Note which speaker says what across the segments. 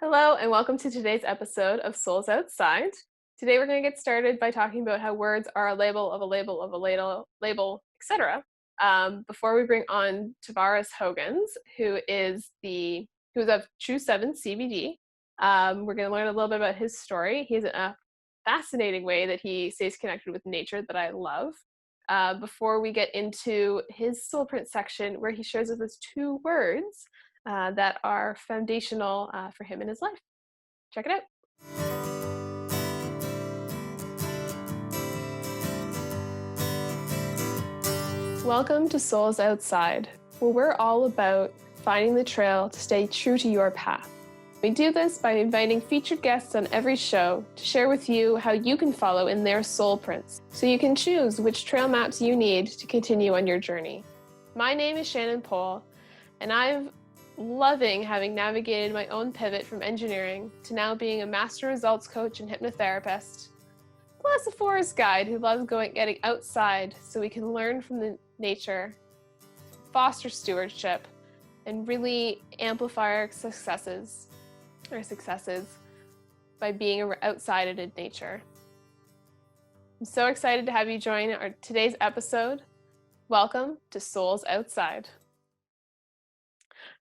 Speaker 1: Hello, and welcome to today's episode of Souls Outside. Today, we're going to get started by talking about how words are a label of a label of a label, etc. Before we bring on Tavarus Hogans, who's of True 7 CBD, we're going to learn a little bit about his story. He has a fascinating way that he stays connected with nature that I love. Before we get into his soul print section, where he shares with us two words that are foundational for him in his life. Check it out. Welcome to Souls Outside, where we're all about finding the trail to stay true to your path. We do this by inviting featured guests on every show to share with you how you can follow in their soul prints, so you can choose which trail maps you need to continue on your journey. My name is Shannon Pohl, and I'm loving having navigated my own pivot from engineering to now being a master results coach and hypnotherapist, plus a forest guide who loves getting outside so we can learn from the nature, foster stewardship, and really amplify our successes by being outside in nature. I'm so excited to have you join today's episode. Welcome to Souls Outside.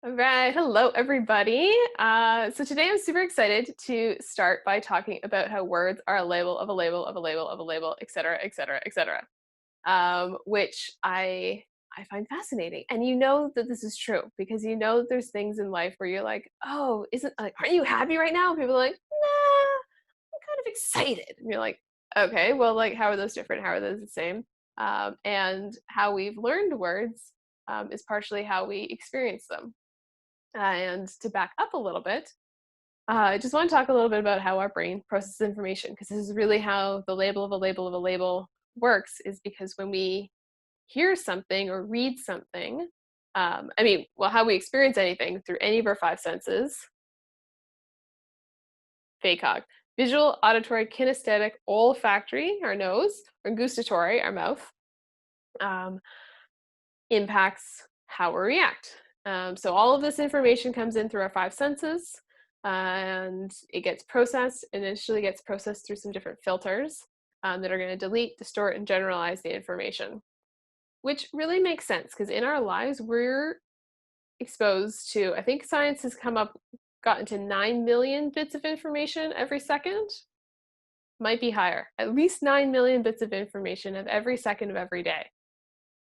Speaker 1: All right, hello everybody. So today I'm super excited to start by talking about how words are a label of a label of a label of a label, etc., etc., etc., which I find fascinating. And you know that this is true because you know that there's things in life where you're like, oh, aren't you happy right now? People are like, nah, I'm kind of excited. And you're like, okay, well, like, how are those different? How are those the same? And how we've learned words is partially how we experience them. And to back up a little bit, I just want to talk a little bit about how our brain processes information, because this is really how the label of a label of a label works, is because when we hear something or read something, how we experience anything through any of our five senses, VACOG, visual, auditory, kinesthetic, olfactory, our nose, or gustatory, our mouth, impacts how we react. So all of this information comes in through our five senses, and it gets processed. Initially gets processed through some different filters that are going to delete, distort, and generalize the information, which really makes sense because in our lives we're exposed to, I think science has gotten to 9 million bits of information every second. Might be higher, at least 9 million bits of information of every second of every day.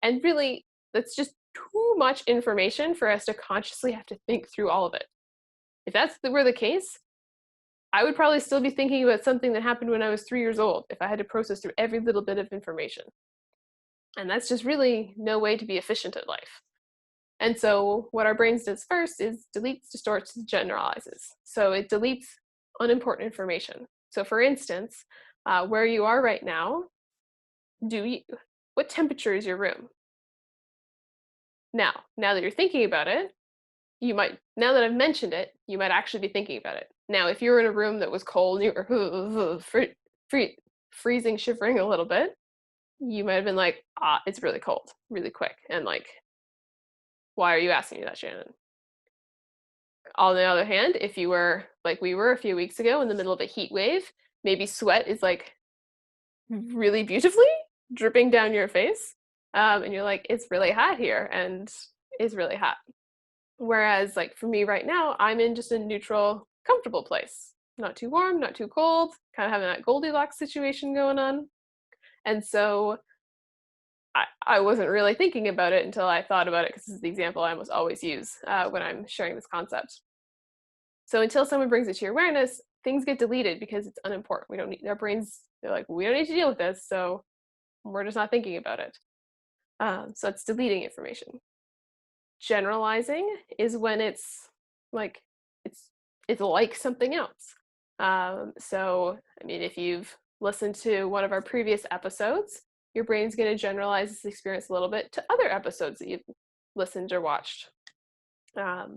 Speaker 1: And really, that's just too much information for us to consciously have to think through all of it. If were the case, I would probably still be thinking about something that happened when I was 3 years old if I had to process through every little bit of information. And that's just really no way to be efficient at life. And so what our brains does first is deletes, distorts, generalizes. So it deletes unimportant information. So for instance, where you are right now, what temperature is your room? Now that you're thinking about it, now that I've mentioned it, you might actually be thinking about it. Now, if you were in a room that was cold and you were freezing, shivering a little bit, you might have been like, it's really cold, really quick. And like, why are you asking me that, Shannon? On the other hand, if you were like we were a few weeks ago in the middle of a heat wave, maybe sweat is like really beautifully dripping down your face. And you're like, it's really hot here, and it's really hot. Whereas like for me right now, I'm in just a neutral, comfortable place. Not too warm, not too cold, kind of having that Goldilocks situation going on. And so I wasn't really thinking about it until I thought about it, because this is the example I almost always use when I'm sharing this concept. So until someone brings it to your awareness, things get deleted because it's unimportant. We don't need, our brains, they're like, we don't need to deal with this, so we're just not thinking about it. So it's deleting information. Generalizing is when it's like something else. So I mean, if you've listened to one of our previous episodes, your brain's going to generalize this experience a little bit to other episodes that you've listened or watched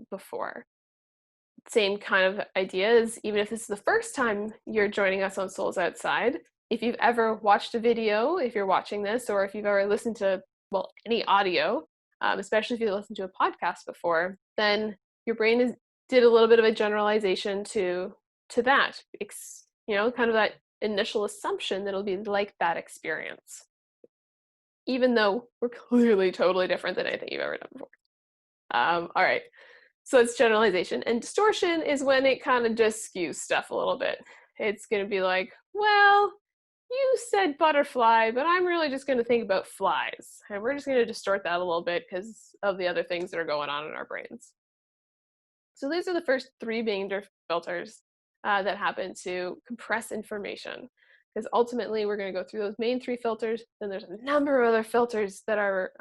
Speaker 1: before. Same kind of idea is, even if this is the first time you're joining us on Souls Outside, if you've ever watched a video, if you're watching this, or if you've ever listened to, any audio, especially if you listened to a podcast before, then your brain did a little bit of a generalization to that, kind of that initial assumption that it'll be like that experience, even though we're clearly totally different than anything you've ever done before. All right. So it's generalization. And distortion is when it kind of just skews stuff a little bit. It's going to be like, well, you said butterfly, but I'm really just going to think about flies. And we're just going to distort that a little bit because of the other things that are going on in our brains. So these are the first three main filters that happen to compress information. Because ultimately, we're going to go through those main three filters. Then there's a number of other filters that our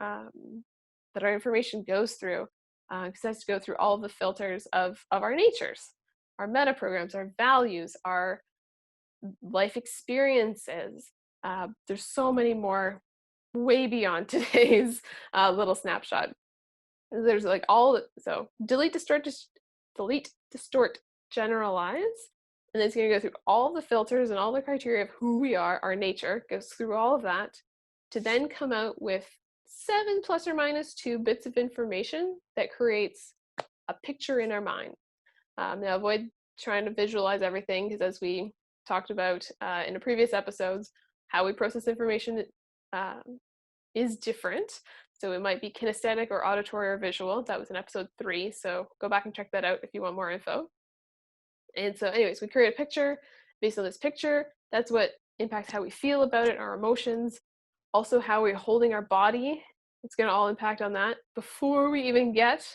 Speaker 1: information goes through. Because it has to go through all of the filters of our natures, our meta programs, our values, our life experiences. There's so many more way beyond today's little snapshot. There's like so delete, distort, generalize. And then it's going to go through all the filters and all the criteria of who we are, our nature, goes through all of that to then come out with 7 plus or minus 2 bits of information that creates a picture in our mind. Now avoid trying to visualize everything, because as we talked about in the previous episodes, how we process information is different. So it might be kinesthetic or auditory or visual. That was in episode 3. So go back and check that out if you want more info. And so anyways, we create a picture. Based on this picture, that's what impacts how we feel about it, our emotions, also how we're holding our body. It's going to all impact on that before we even get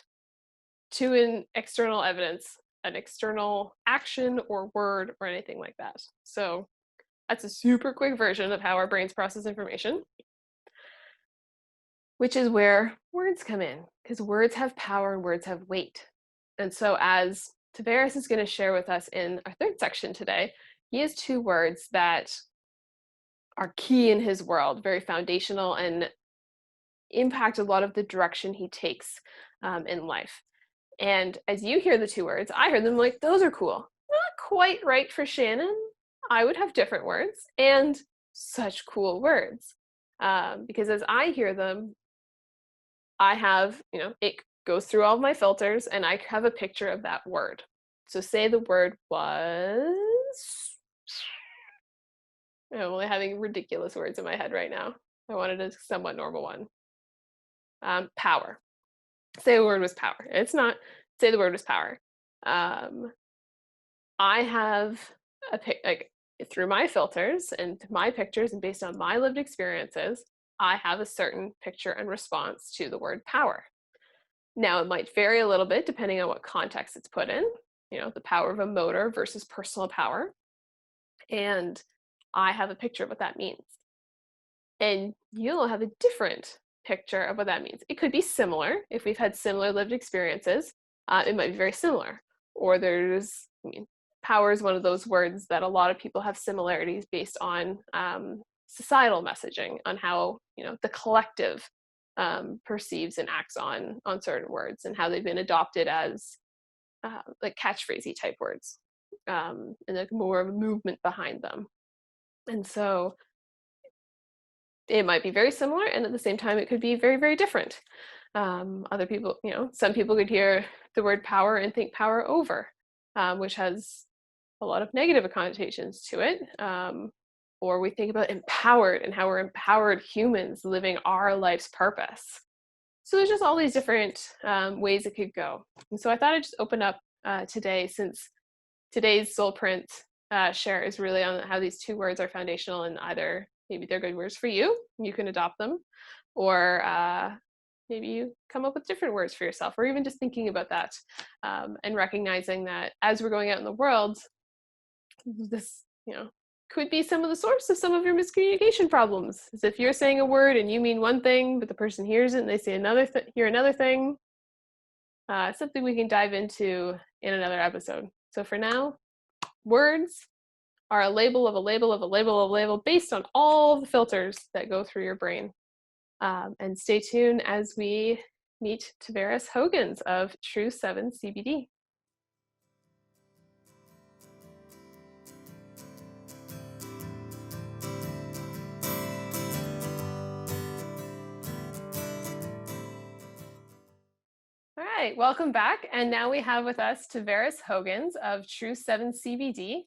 Speaker 1: to an external evidence, an external action or word or anything like that. So that's a super quick version of how our brains process information, which is where words come in, because words have power and words have weight. And so as Tavarus is going to share with us in our third section today, he has 2 words that are key in his world, very foundational, and impact a lot of the direction he takes in life. And as you hear the 2 words, I heard them like, those are cool. Not quite right for Shannon. I would have different words, and such cool words. Because as I hear them, I have, it goes through all of my filters and I have a picture of that word. So say the word was, I'm only having ridiculous words in my head right now. I wanted a somewhat normal one. Power. Say the word was power. It's not. Say the word was power. I have through my filters and my pictures and based on my lived experiences, I have a certain picture and response to the word power. Now, it might vary a little bit depending on what context it's put in, the power of a motor versus personal power. And I have a picture of what that means. And you'll have a different picture of what that means. It could be similar. If we've had similar lived experiences, it might be very similar. Or power is one of those words that a lot of people have similarities based on societal messaging, on how the collective perceives and acts on certain words, and how they've been adopted as like catchphrasey type words, and like more of a movement behind them. And so it might be very similar, and at the same time it could be very, very different. Other people, some people could hear the word power and think power over, which has a lot of negative connotations to it. Or we think about empowered and how we're empowered humans living our life's purpose. So there's just all these different ways it could go. And so I thought I'd just open up today, since today's soul print share is really on how these 2 words are foundational, and either maybe they're good words for you, you can adopt them, or maybe you come up with different words for yourself, or even just thinking about that and recognizing that as we're going out in the world, this, could be some of the source of some of your miscommunication problems. As if you're saying a word and you mean one thing, but the person hears it and they say hear another thing. Something we can dive into in another episode. So for now, words are a label of a label of a label of a label based on all the filters that go through your brain. And stay tuned as we meet Tavarus Hogans of True 7 CBD. All right. Hi, welcome back. And now we have with us Tavarus Hogans of True 7 CBD.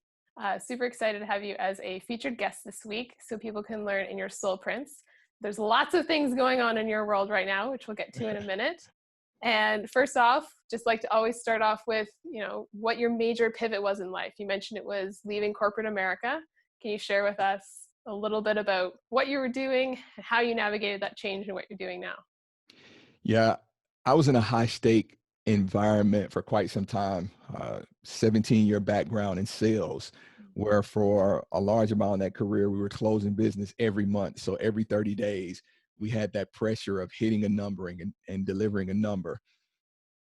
Speaker 1: Super excited to have you as a featured guest this week so people can learn in your soul prints. There's lots of things going on in your world right now, which we'll get to in a minute. And first off, just like to always start off with, what your major pivot was in life. You mentioned it was leaving corporate America. Can you share with us a little bit about what you were doing and how you navigated that change and what you're doing now?
Speaker 2: Yeah, I was in a high stake environment for quite some time, 17-year background in sales, where for a large amount of that career, we were closing business every month. So every 30 days, we had that pressure of hitting a numbering and delivering a number.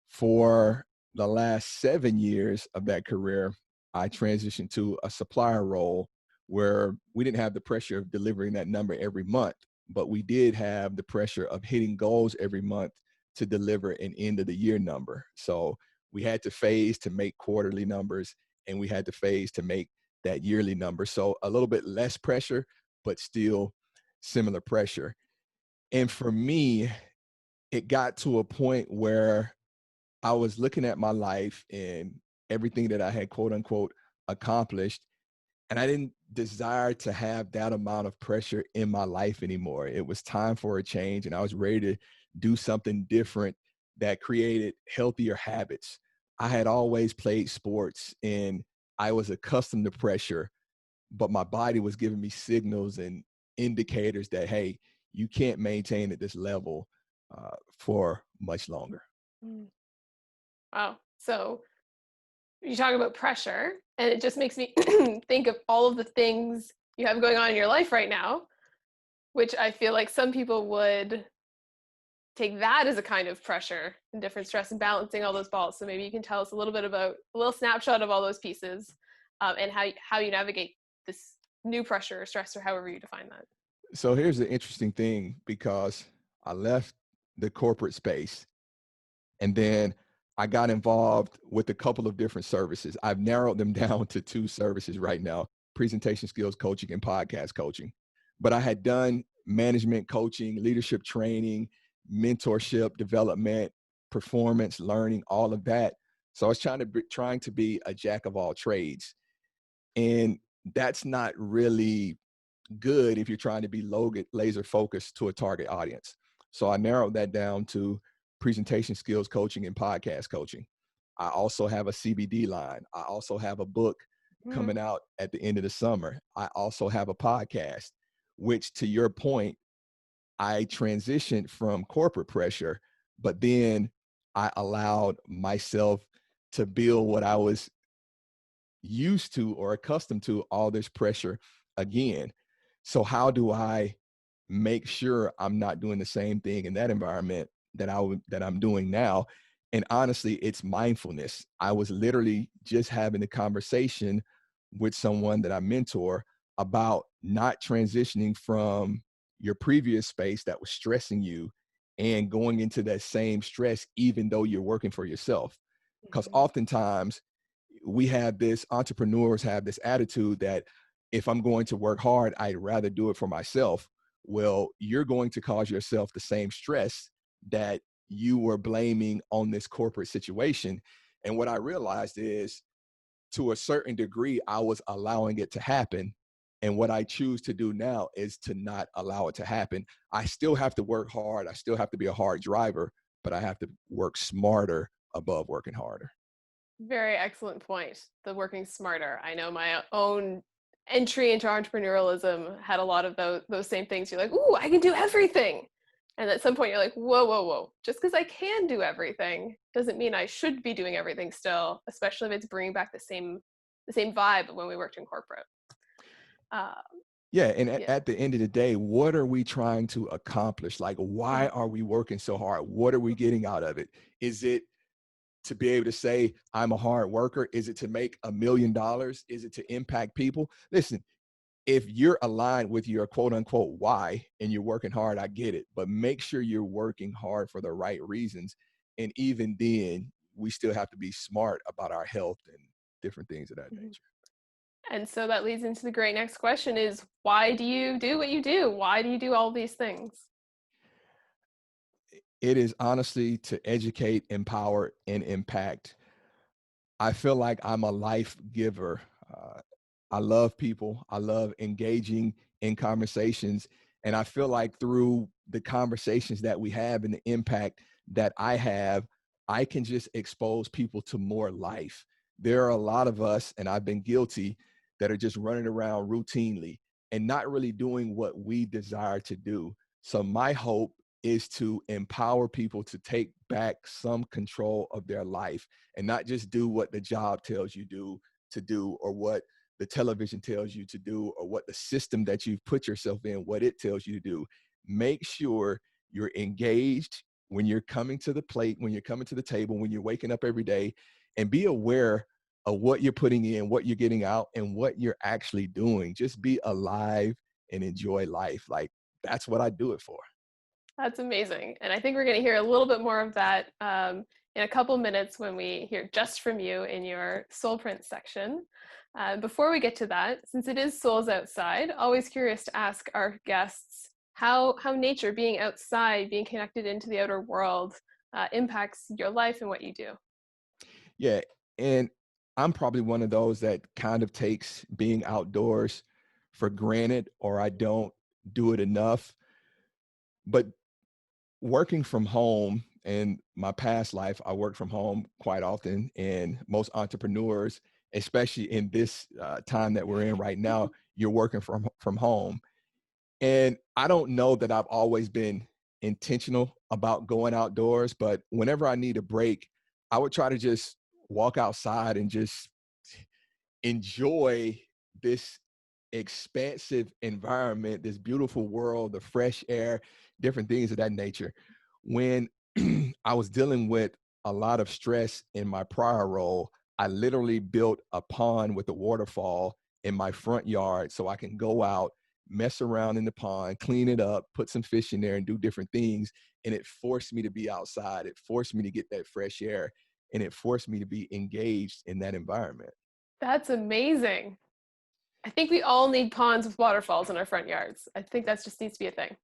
Speaker 2: For the last 7 years of that career, I transitioned to a supplier role where we didn't have the pressure of delivering that number every month, but we did have the pressure of hitting goals every month to deliver an end of the year number. So we had to phase to make quarterly numbers, and we had to phase to make that yearly number. So a little bit less pressure, but still similar pressure. And for me, it got to a point where I was looking at my life and everything that I had quote unquote accomplished, and I didn't desire to have that amount of pressure in my life anymore. It was time for a change, and I was ready to do something different that created healthier habits. I had always played sports and I was accustomed to pressure, but my body was giving me signals and indicators that, hey, you can't maintain at this level for much longer.
Speaker 1: Mm. Wow. So you talk about pressure, and it just makes me think of all of the things you have going on in your life right now, which I feel like some people would take that as a kind of pressure and different stress and balancing all those balls. So maybe you can tell us a little bit about a little snapshot of all those pieces, and how you navigate this new pressure or stress or however you define that.
Speaker 2: So here's the interesting thing, because I left the corporate space and then I got involved with a couple of different services. I've narrowed them down to two services right now: presentation skills coaching and podcast coaching. But I had done management coaching, leadership training, mentorship, development, performance, learning, all of that. So I was trying to be a jack of all trades. And that's not really good if you're trying to be laser focused to a target audience. So I narrowed that down to presentation skills coaching and podcast coaching. I also have a CBD line. I also have a book
Speaker 1: Mhm.
Speaker 2: coming out at the end of the summer. I also have a podcast, which, to your point, I transitioned from corporate pressure, but then I allowed myself to build what I was used to or accustomed to, all this pressure again. So how do I make sure I'm not doing the same thing in that environment that I'm doing now? And honestly, it's mindfulness. I was literally just having a conversation with someone that I mentor about not transitioning from your previous space that was stressing you and going into that same stress, even though you're working for yourself. Because
Speaker 1: Mhm.
Speaker 2: oftentimes entrepreneurs have this attitude that if I'm going to work hard, I'd rather do it for myself. Well, you're going to cause yourself the same stress that you were blaming on this corporate situation. And what I realized is, to a certain degree, I was allowing it to happen. And what I choose to do now is to not allow it to happen. I still have to work hard. I still have to be a hard driver, but I have to work smarter above working harder.
Speaker 1: Very excellent point. The working smarter. I know my own entry into entrepreneurialism had a lot of those same things. You're like, "Ooh, I can do everything," and at some point you're like, "Whoa, whoa, whoa! Just because I can do everything doesn't mean I should be doing everything still, especially if it's bringing back the same vibe of when we worked in corporate." Uh,
Speaker 2: Yeah, and
Speaker 1: yeah.
Speaker 2: at the end of the day, what are we trying to accomplish? Like, why
Speaker 1: Mhm.
Speaker 2: are we working so hard? What are we getting out of it? Is it to be able to say, I'm a hard worker? Is it to make $1 million? Is it to impact people? Listen, if you're aligned with your quote unquote why and you're working hard, I get it. But make sure you're working hard for the right reasons. And even then, we still have to be smart about our health and different things of that
Speaker 1: Mhm.
Speaker 2: nature.
Speaker 1: And so that leads into the great next question: is why do you do what you do? Why do you do all these things?
Speaker 2: It is honestly to educate, empower, and impact. I feel like I'm a life giver. Uh, I love people. I love engaging in conversations. And I feel like through the conversations that we have and the impact that I have, I can just expose people to more life. There are a lot of us, and I've been guilty, that are just running around routinely and not really doing what we desire to do. So, my hope is to empower people to take back some control of their life and not just do what the job tells you to do, or what the television tells you to do, or what the system that you've put yourself in, what it tells you to do. Make sure you're engaged when you're coming to the plate, when you're coming to the table, when you're waking up every day, and be aware of what you're putting in, what you're getting out, and what you're actually doing. Just be alive and enjoy life. Like, that's what I do it for.
Speaker 1: That's amazing. And I think we're going to hear a little bit more of that in a couple minutes when we hear just from you in your soul print section. Before we get to that, since it is Souls Outside, always curious to ask our guests how nature, being outside, being connected into the outer world, impacts your life and what you do.
Speaker 2: Yeah. And I'm probably one of those that kind of takes being outdoors for granted, or I don't do it enough. But working from home, in my past life, I worked from home quite often. And most entrepreneurs, especially in this time that we're in right now, you're working from home. And I don't know that I've always been intentional about going outdoors, but whenever I need a break, I would try to just walk outside and just enjoy this expansive environment, this beautiful world, the fresh air, different things of that nature. When I was dealing with a lot of stress in my prior role, I literally built a pond with a waterfall in my front yard so I can go out, mess around in the pond, clean it up, put some fish in there, and do different things. And it forced me to be outside. It forced me to get that fresh air, and it forced me to be engaged in that environment.
Speaker 1: That's amazing. I think we all need ponds with waterfalls in our front yards. I think that just needs to be a thing.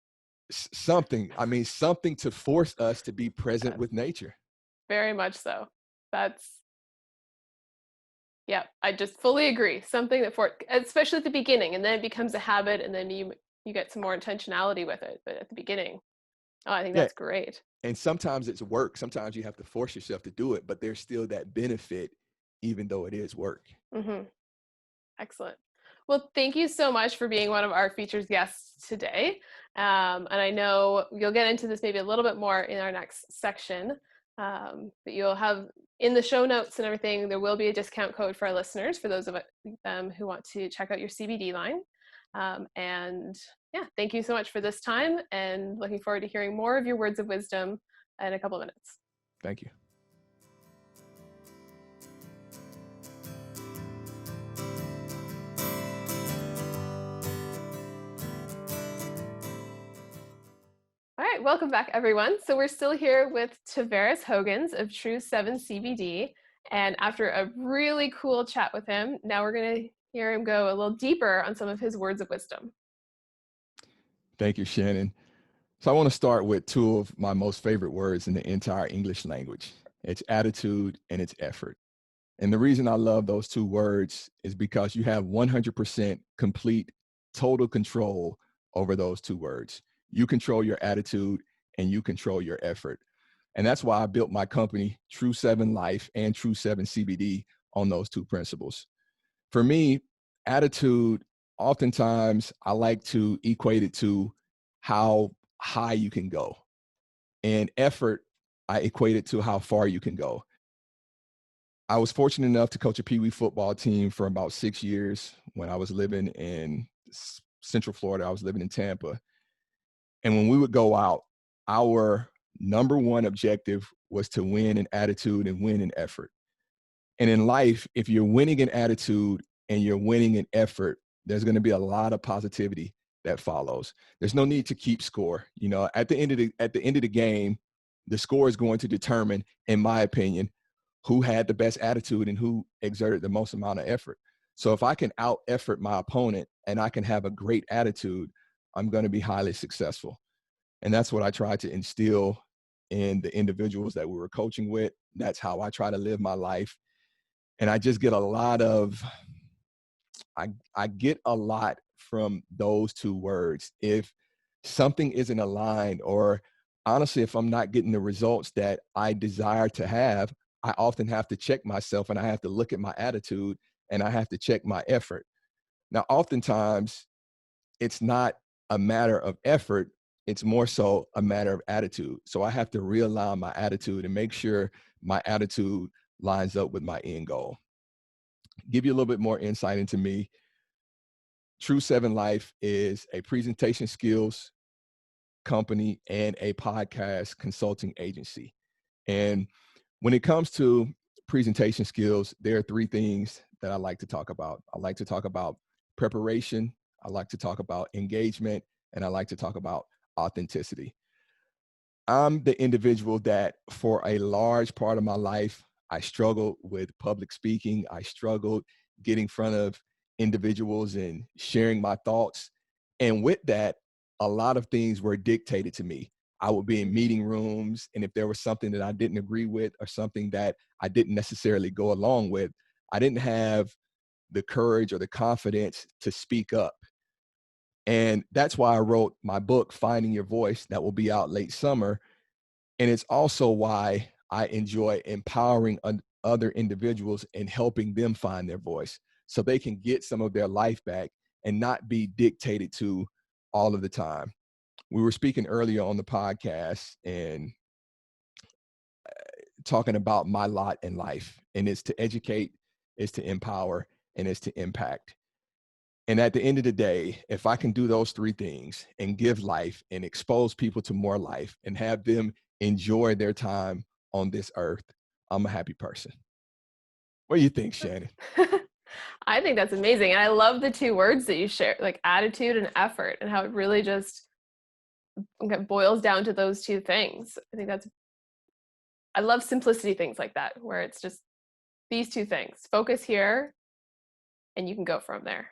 Speaker 2: Something, I mean, something to force us to be present
Speaker 1: Yes,
Speaker 2: with nature.
Speaker 1: very much so. That's Yeah, I just fully agree. Something that for especially at the beginning, and then it becomes a habit, and then you get some more intentionality with it. But at the beginning, oh, I think
Speaker 2: Yeah.
Speaker 1: that's great.
Speaker 2: And sometimes it's work. Sometimes you have to force yourself to do it, but there's still that benefit, even though it is work.
Speaker 1: Hmm. Excellent. Well, thank you so much for being one of our featured guests today. And I know you'll get into this maybe a little bit more in our next section, but you'll have in the show notes and everything, there will be a discount code for our listeners, for those of them who want to check out your CBD line. And yeah, thank you so much for this time, and looking forward to hearing more of your words of wisdom in a couple of minutes.
Speaker 2: Thank you.
Speaker 1: All right, welcome back, everyone. So we're still here with Tavarus Hogans of True 7 CBD. And after a really cool chat with him, now we're going to hear him go a little deeper on some of his words of wisdom.
Speaker 2: Thank you, Shannon. So I want to start with two of my most favorite words in the entire English language. It's attitude and it's effort. And the reason I love those two words is because you have 100% complete, total control over those two words. You control your attitude and you control your effort. And that's why I built my company, True 7 Life and True 7 CBD, on those two principles. For me, attitude, oftentimes I like to equate it to how high you can go. And effort, I equate it to how far you can go. I was fortunate enough to coach a Pee Wee football team for about 6 years when I was living in Central Florida. I was living in Tampa. And when we would go out, our number one objective was to win in attitude and win in effort. And in life, if you're winning in attitude and you're winning in effort, there's going to be a lot of positivity that follows. There's no need to keep score. You know, at the end of the game, the score is going to determine, in my opinion, who had the best attitude and who exerted the most amount of effort. So if I can out effort my opponent and I can have a great attitude, I'm going to be highly successful. And that's what I try to instill in the individuals that we were coaching with. That's how I try to live my life. And I just get a lot of, I get a lot from those two words. If something isn't aligned, or honestly, if I'm not getting the results that I desire to have, I often have to check myself, and I have to look at my attitude, and I have to check my effort. Now, oftentimes it's not a matter of effort. It's more so a matter of attitude. So I have to realign my attitude and make sure my attitude lines up with my end goal. Give you a little bit more insight into me. True Seven Life is a presentation skills company and a podcast consulting agency. And when it comes to presentation skills, there are three things that I like to talk about. I like to talk about preparation, I like to talk about engagement, and I like to talk about authenticity. I'm the individual that for a large part of my life, I struggled with public speaking. I struggled getting in front of individuals and sharing my thoughts. And with that, a lot of things were dictated to me. I would be in meeting rooms, and if there was something that I didn't agree with or something that I didn't necessarily go along with, I didn't have the courage or the confidence to speak up. And that's why I wrote my book, Finding Your Voice, that will be out late summer. And it's also why I enjoy empowering other individuals and helping them find their voice so they can get some of their life back and not be dictated to all of the time. We were speaking earlier on the podcast and talking about my lot in life, and it's to educate, it's to empower, and it's to impact. And at the end of the day, if I can do those three things and give life and expose people to more life and have them enjoy their time on this earth, I'm a happy person. What do you think, Shannon?
Speaker 1: I think that's amazing. And I love the two words that you share, like attitude and effort, and how it really just boils down to those two things. I love simplicity things like that, where it's just these two things. Focus here and you can go from there.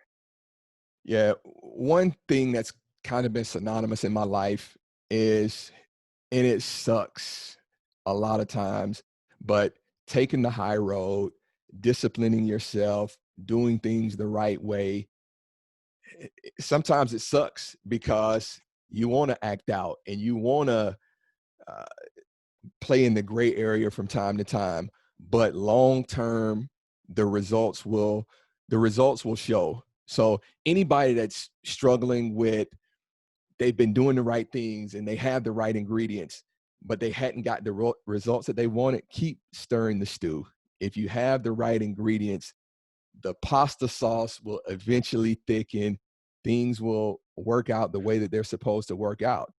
Speaker 2: Yeah, one thing that's kind of been synonymous in my life is, and it sucks a lot of times, but taking the high road, disciplining yourself, doing things the right way. Sometimes it sucks because you want to act out and you want to uh, play in the gray area from time to time, but long term, the results will show. So anybody that's struggling with, they've been doing the right things and they have the right ingredients, but they hadn't got the results that they wanted, keep stirring the stew. If you have the right ingredients, the pasta sauce will eventually thicken. Things will work out the way that they're supposed to work out.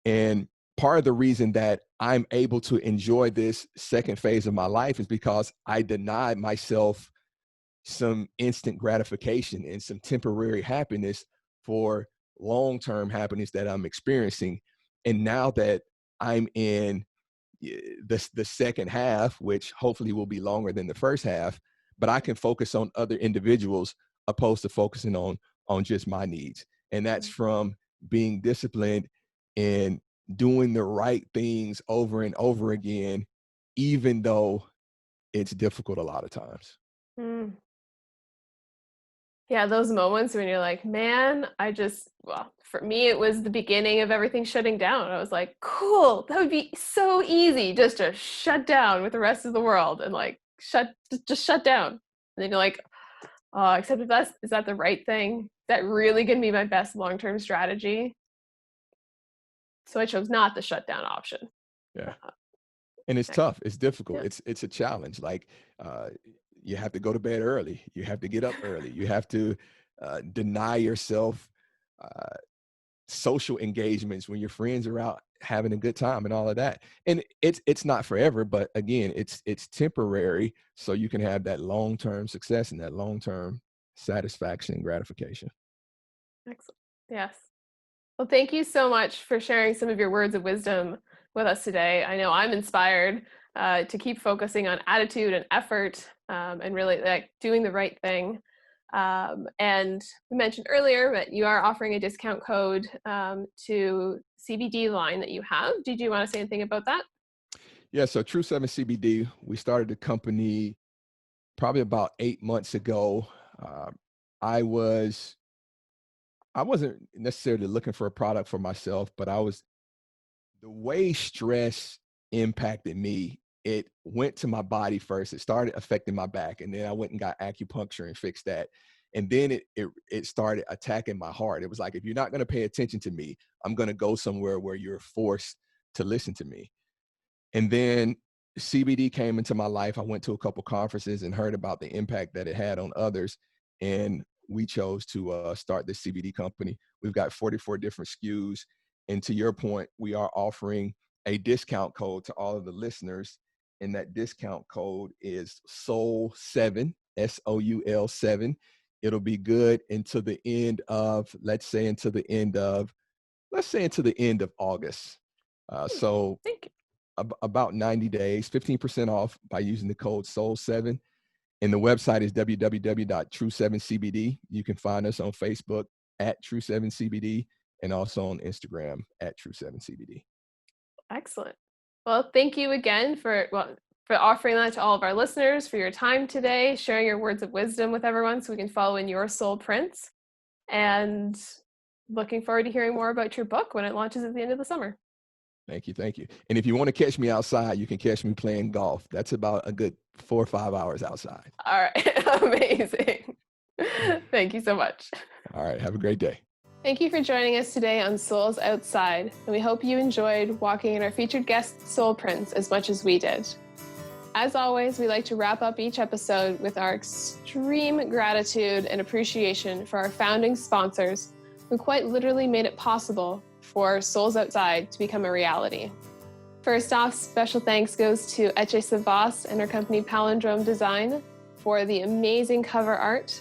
Speaker 2: And part of the reason that I'm able to enjoy this second phase of my life is because I denied myself some instant gratification and some temporary happiness for long-term happiness that I'm experiencing. And now that I'm in the second half, which hopefully will be longer than the first half, but I can focus on other individuals opposed to focusing on just my needs. And that's from being disciplined and doing the right things over and over again, even though it's difficult a lot of times.
Speaker 1: Mm. Yeah, those moments when you're like, man, well, for me, it was the beginning of everything shutting down. I was like, cool, that would be so easy just to shut down with the rest of the world and like just shut down. And then you're like, except if is that the right thing? Is that really going to be my best long-term strategy? So I chose not the shutdown option.
Speaker 2: Yeah. And it's tough. It's difficult.
Speaker 1: Yeah.
Speaker 2: It's a challenge. Like you have to go to bed early. You have to get up early. You have to deny yourself uh, social engagements when your friends are out having a good time and all of that. And it's not forever, but again, it's temporary. So you can have that long-term success and that long-term satisfaction and gratification.
Speaker 1: Excellent. Yes. Well, thank you so much for sharing some of your words of wisdom with us today. I know I'm inspired to keep focusing on attitude and effort and really like doing the right thing. And we mentioned earlier that you are offering a discount code to CBD line that you have. Did you want to say anything about that?
Speaker 2: Yeah, so True 7 CBD, we started the company probably about 8 months ago. Uh, I was I wasn't necessarily looking for a product for myself, but the way stress impacted me. It went to my body first. It started affecting my back, and then I went and got acupuncture and fixed that. And then it started attacking my heart. It was like, if you're not going to pay attention to me, I'm going to go somewhere where you're forced to listen to me. And then CBD came into my life. I went to a couple conferences and heard about the impact that it had on others. And we chose to start this CBD company. We've got 44 different SKUs. And to your point, we are offering a discount code to all of the listeners. And that discount code is SOUL7, SOUL7. It'll be good until the end of, let's say until the end of August. So
Speaker 1: Thank you.
Speaker 2: about 90 days, 15% off by using the code SOUL7. And the website is www.true7cbd. You can find us on Facebook at True7CBD and also on Instagram at True7CBD.
Speaker 1: Excellent. Well, thank you again for offering that to all of our listeners, for your time today, sharing your words of wisdom with everyone so we can follow in your soul prints. And looking forward to hearing more about your book when it launches at the end of the summer.
Speaker 2: Thank you. Thank you. And if you want to catch me outside, you can catch me playing golf. That's about a good 4 or 5 hours outside.
Speaker 1: All right. Amazing. Thank you so much.
Speaker 2: All right. Have a great day.
Speaker 1: Thank you for joining us today on Souls Outside, and we hope you enjoyed walking in our featured guest soul prints as much as we did. As always, we like to wrap up each episode with our extreme gratitude and appreciation for our founding sponsors who quite literally made it possible for Souls Outside to become a reality. First off, special thanks goes to Eche Savas and her company Palindrome Design for the amazing cover art,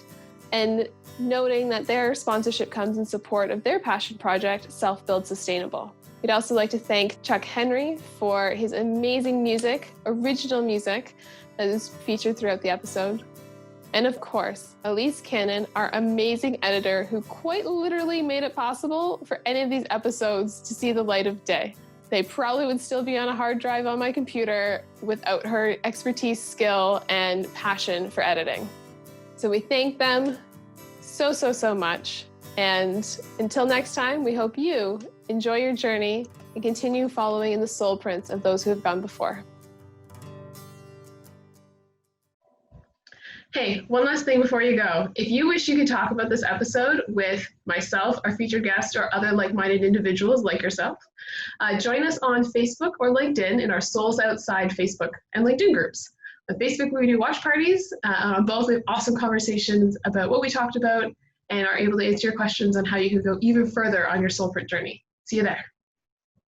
Speaker 1: and noting that their sponsorship comes in support of their passion project, Self Build Sustainable. We'd also like to thank Chuck Henry for his amazing music, original music, that is featured throughout the episode. And of course, Elise Cannon, our amazing editor, who quite literally made it possible for any of these episodes to see the light of day. They probably would still be on a hard drive on my computer without her expertise, skill, and passion for editing. So we thank them so much. And until next time, we hope you enjoy your journey and continue following in the soul prints of those who have gone before. Hey, one last thing before you go. If you wish you could talk about this episode with myself, our featured guest, or other like-minded individuals like yourself, join us on Facebook or LinkedIn in our Souls Outside Facebook and LinkedIn groups. On Facebook, we do watch parties. On both, we have awesome conversations about what we talked about and are able to answer your questions on how you can go even further on your soul print journey. See you there.